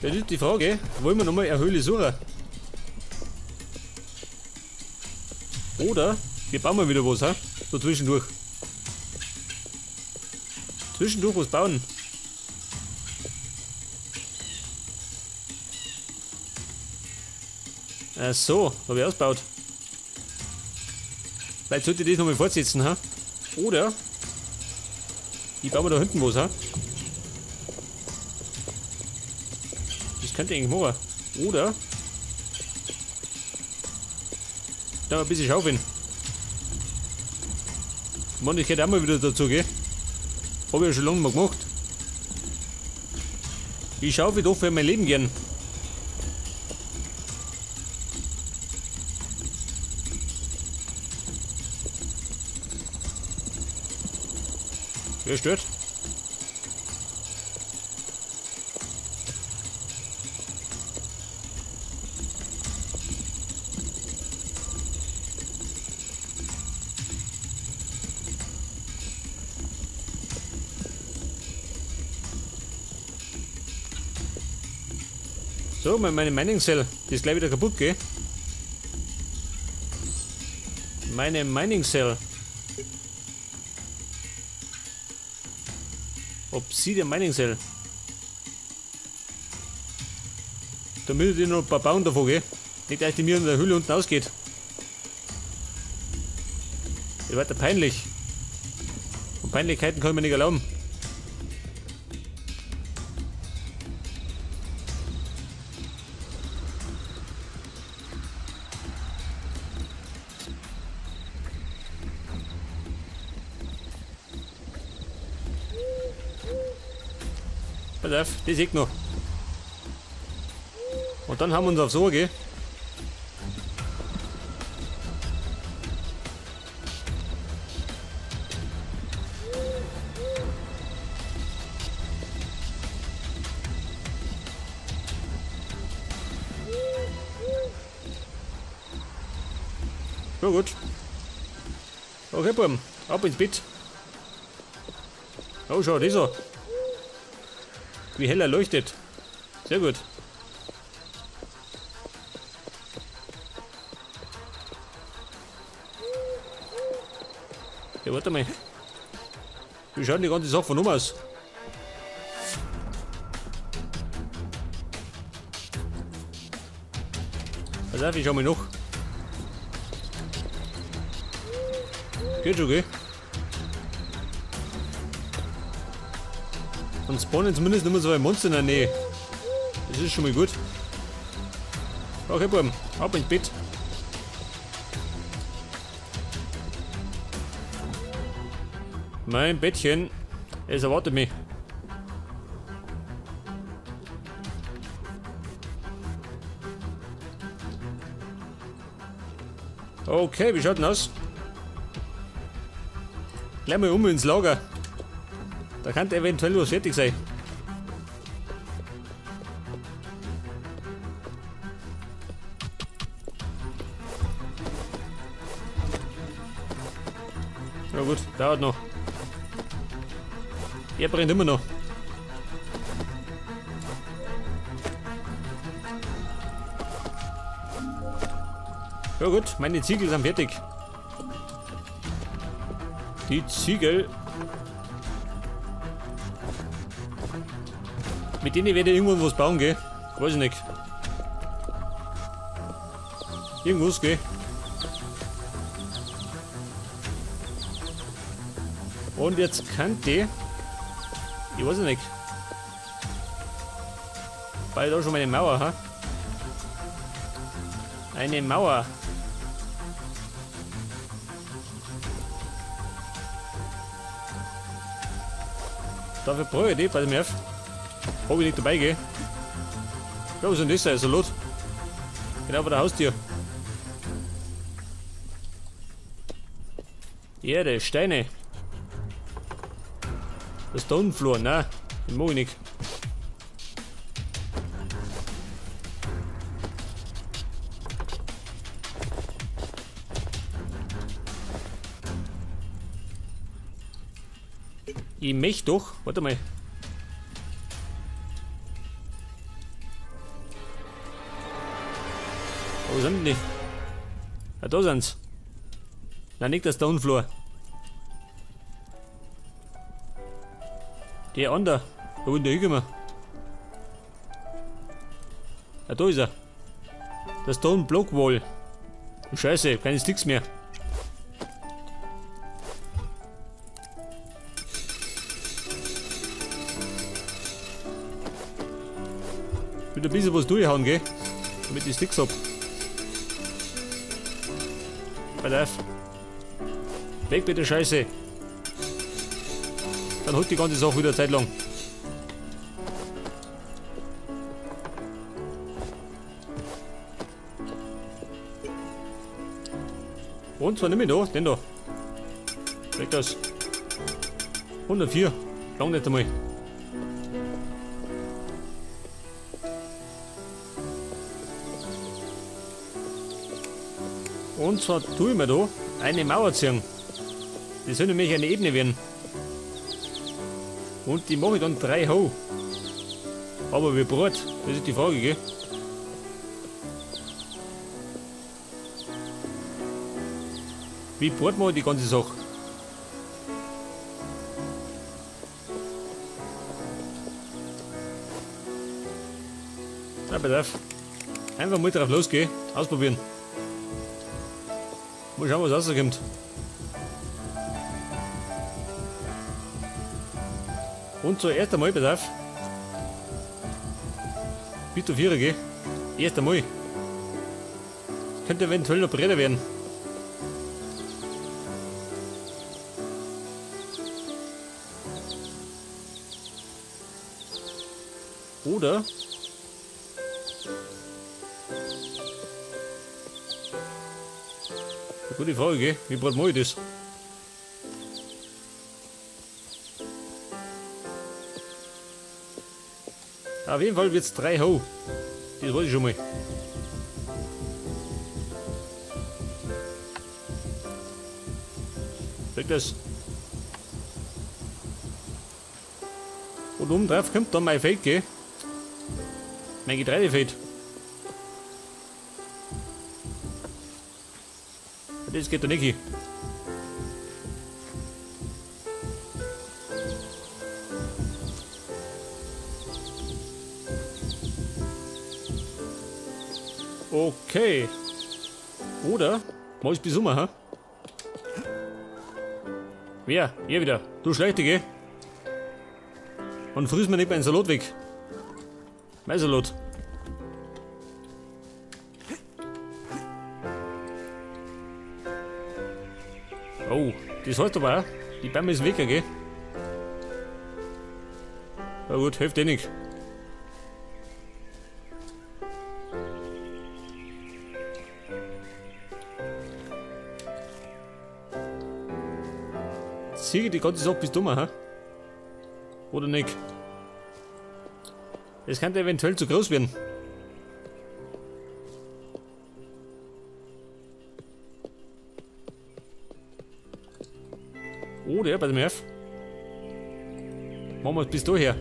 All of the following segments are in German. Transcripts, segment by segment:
Das ist die Frage. Wollen wir nochmal eine Höhle suchen? Oder wir bauen mal wieder was, ha? So zwischendurch. Zwischendurch was bauen. Ach so, habe ich ausgebaut. Vielleicht sollte ich das nochmal fortsetzen, ha? Oder ich baue mir da hinten was, ha? Das könnte ich eigentlich machen. Oder da ein bisschen schaufeln. Mann, ich hätte auch mal wieder dazu, gell? Habe ich ja schon lange mal gemacht. Ich schaufel doch für mein Leben gern. Wer stört? So, meine Mining Cell, die ist gleich wieder kaputt, gell? Meine Mining Cell. Obsidian Mining Cell. Da müsstet ihr noch ein paar bauen davon, gell? Nicht, dass die mir in der Höhle unten ausgeht. Das wird ja peinlich. Und Peinlichkeiten kann ich mir nicht erlauben. Pass auf, das sieht noch. Und dann haben wir uns auf so, gell? Ja gut. Okay, Buben, ab ins Bett. Oh, schau, dieser. Wie hell er leuchtet. Sehr gut. Ja, warte mal. Wie schaut die ganze Sache von oben aus? Pass auf, ich schau mal noch. Geht schon, gell? Dann spawnen zumindest nicht mehr so ein Monster in der Nähe. Das ist schon mal gut. Okay, Buben, ab ins Bett. Mein Bettchen, es erwartet mich. Okay, wie schaut denn aus? Gleich mal ins Lager. Da kann eventuell was fertig sein. Ja gut, dauert noch. Er brennt immer noch. Ja gut, meine Ziegel sind fertig. Die Ziegel. Mit denen werde ich irgendwann was bauen, gell? Weiß ich nicht. Irgendwas, gell? Und jetzt kann die. Ich weiß nicht. Bald da schon mal eine Mauer, ha? Eine Mauer. Dafür brauche ich die, pass mir auf. Hab ich nicht dabei, gell? Ja, was ist denn das? Ein Salat. Genau bei der Haustür. Erde, Steine. Das Tonflor, nein, den mag ich nicht. Ich möchte doch, warte mal. Wo sind die? Ja, da sind's. Nein, nicht der Stone Floor. Der andere. Wo ist der hingekommen? Ja, da ist er. Der Stone Block Wall. Scheiße, keine Sticks mehr. Ich will ein bisschen was durchhauen, gell? Damit ich Sticks hab. Pass auf. Weg mit der Scheiße. Dann holt die ganze Sache wieder eine Zeit lang. Und zwar nicht mehr da, den da. Weg das. 104. Lang nicht einmal. Und zwar tue ich mir da eine Mauer ziehen. Das soll nämlich eine Ebene werden. Und die mache ich dann 3 hoch. Aber wie breit? Das ist die Frage, gell? Wie breit mache ich die ganze Sache? Na, pass auf. Einfach mal drauf losgehen, ausprobieren. Mal schauen, was rauskommt. Und zuerst einmal, pass auf. Bitte 4, gell? Erst einmal. Könnte eventuell noch breiter werden. Oder eine gute Frage, gell? Wie breit mache ich das? Auf jeden Fall wird es 3 hoch. Das weiß ich schon mal. Weg das. Und oben drauf kommt dann mein Feld, gell? Mein Getreidefeld. Das geht da nicht hin. Okay. Oder mach ich bis Sommer, ha? Wer? Ihr wieder. Du Schlechte, gell? Und frisst mir nicht meinen Salat weg. Mein Salat. Oh, das heißt aber auch, die Bäume ist weg, gell? Na gut, hilft eh nicht. Ziehe ich die ganze Sache bis dummer, ha? Oder nicht? Das könnte eventuell zu groß werden. Oder bei dem F. Machen wir es bis daher.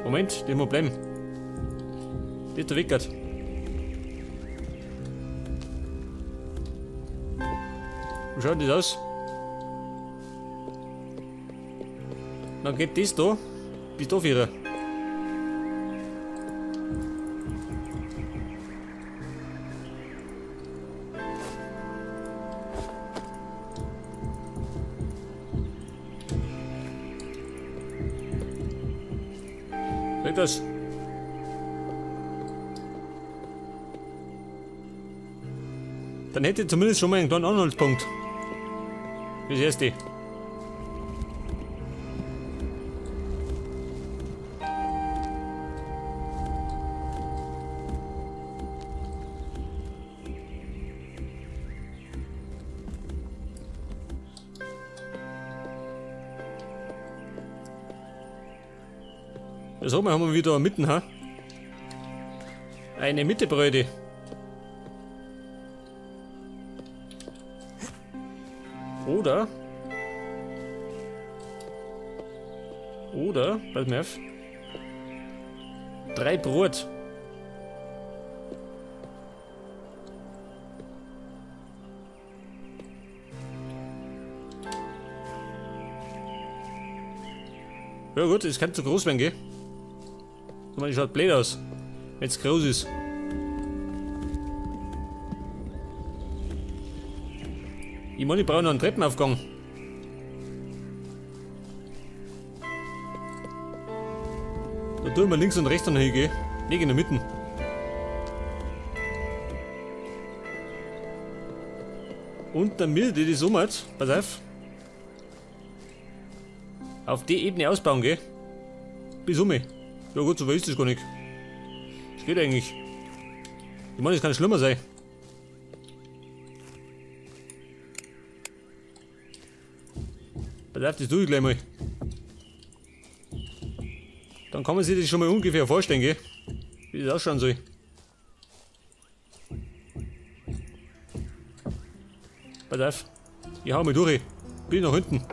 Moment, den muss bleiben. Das ist der Weckert. Wie schaut das aus? Dann geht das da bis da wieder. Weg das. Dann hätte ich zumindest schon mal einen kleinen Anhaltspunkt. Fürs Erste. Das haben wir wieder mitten, ha? Eine Mittebräute. Oder, pass mal auf. 3 Brot. Ja gut, es kann zu groß werden, gell? Guck mal, die schaut blöd aus. Wenn es groß ist. Ich meine, ich brauche noch einen Treppenaufgang. Da tun wir links und rechts noch hin, gell? Nicht in der Mitte. Und damit die das umhat, pass auf. Auf die Ebene ausbauen, gell? Bis um mich. Ja gut, so weit ist das gar nicht. Das geht eigentlich. Ich meine, es kann schlimmer sein. Pass auf, das tue ich gleich mal. Dann kann man sich das schon mal ungefähr vorstellen, gell? Wie das ausschauen soll. Pass auf. Ich hau mal durch. Bis nach hinten.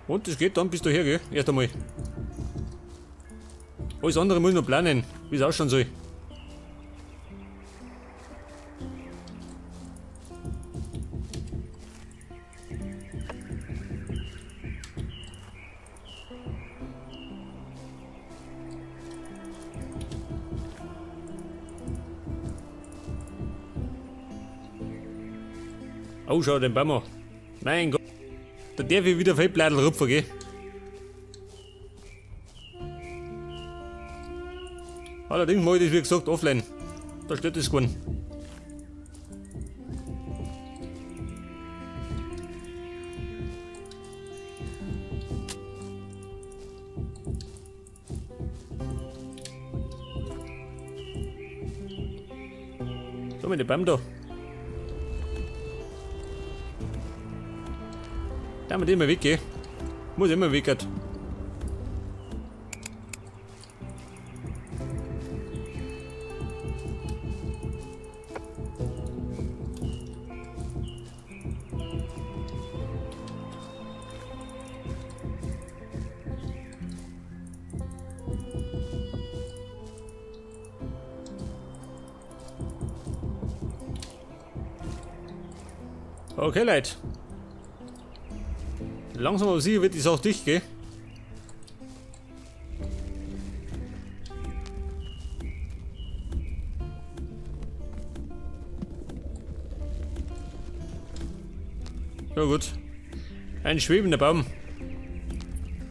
Und das geht dann bis daher, gell? Erst einmal. Alles andere muss ich noch planen, wie es ausschauen soll. Oh, schau, den Baum. Mein Gott. Da darf ich wieder Feldblättl rupfen, gell? Allerdings mache ich das wie gesagt offline. Da steht das keinen. So, mit dem Baum da. Da haben wir den mal weg, gell? Muss immer weg. Okay, Leute. Langsam aber sicher wird die Sache dicht, gell? Ja gut. Ein schwebender Baum.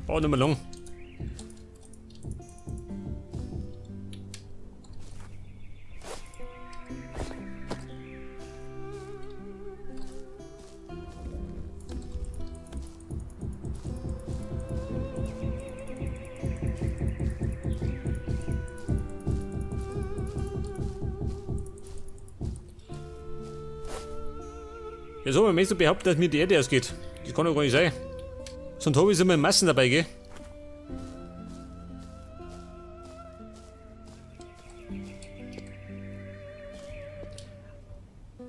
Oh, nicht mehr lang. Jetzt haben wir mir so behauptet, dass mir die Erde ausgeht. Das kann doch gar nicht sein. Sonst habe ich immer in Massen dabei, gell?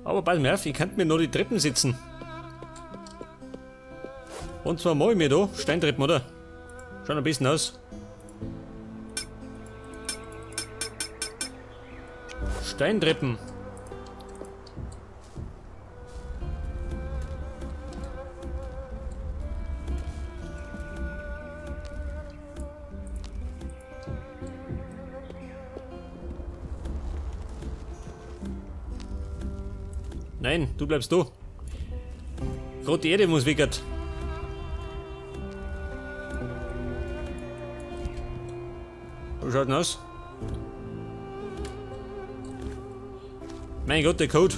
Aber pass mal auf, ich kann mir noch die Treppen setzen. Und zwar mache ich mir da Steintreppen, oder? Schauen am besten aus. Steintreppen. Nein, du bleibst da. Gerade die Erde muss weg. Wie schaut denn aus? Mein Gott, der Code.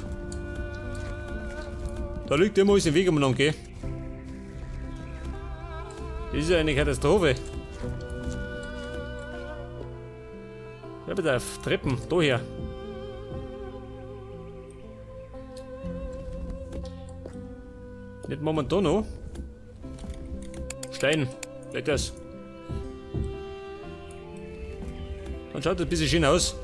Da liegt immer alles im Weg umeinander, gell? Das ist ja eine Katastrophe. Ja, bitte auf Treppen, daher. Nicht momentan noch. Stein, weg das. Dann schaut das ein bisschen schön aus.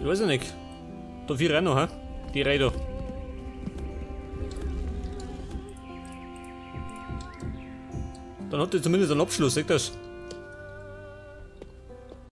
Ich weiß ja nicht. Da 4 rein noch, hä? Die Reihe da. Dann hat die zumindest einen Abschluss, seht ihr das?